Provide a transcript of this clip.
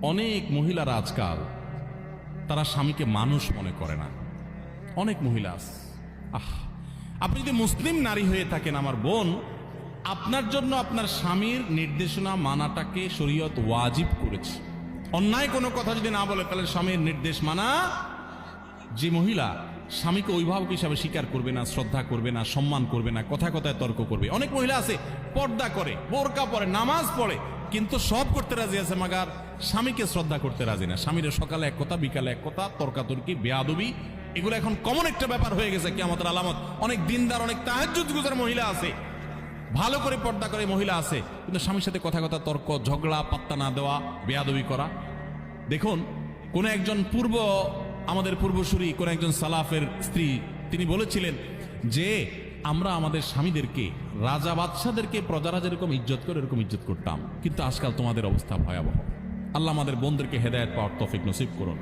অনেক মহিলারা আজকাল তারা স্বামীকে মানুষ মনে করে না। অনেক মহিলা আছে। আপনি যদি মুসলিম নারী হয়ে থাকেন আমার বোন, আপনার জন্য আপনার স্বামীর নির্দেশনা মানাটাকে শরীয়ত ওয়াজিব করেছে। অন্যায় কোনো কথা যদি না বলে তাহলে স্বামীর নির্দেশ মানা। যে মহিলা স্বামীকে অভিভাবক হিসাবে স্বীকার করবে না, শ্রদ্ধা করবে না, সম্মান করবে না, কথায় কথায় তর্ক করবে। অনেক মহিলা আছে পর্দা করে, বোরকা পরে, নামাজ পড়ে, কিন্তু সব করতে রাজি আছে, মাগার স্বামীকে শ্রদ্ধা করতে রাজি না। স্বামীর সকালে এক কথা, বিকালে এক কথা, তর্কাতর্কি, বেয়াদবি, এগুলো এখন কমন একটা ব্যাপার হয়ে গেছে কিয়ামতের আলামত। অনেক দিনদার, অনেক তাহাজ্জুদ গুজার মহিলা আছে, ভালো করে পর্দা করে মহিলা আছে, কিন্তু স্বামীর সাথে কথা কথা তর্ক, ঝগড়া, পাত্তা না দেওয়া, বেয়াদবি করা। দেখুন, কোন একজন আমাদের পূর্বসূরি কোন একজন সালাফের স্ত্রী, তিনি বলেছিলেন যে আমরা আমাদের স্বামীদেরকে, রাজা বাদশাদেরকে প্রজারা যেরকম ইজ্জত করে এরকম ইজ্জত করতাম, কিন্তু আজকাল তোমাদের অবস্থা ভয়াবহ। আল্লাহ আমাদের বোনদেরকে হেদায়েত পাওয়ার তৌফিক নসিব করুন।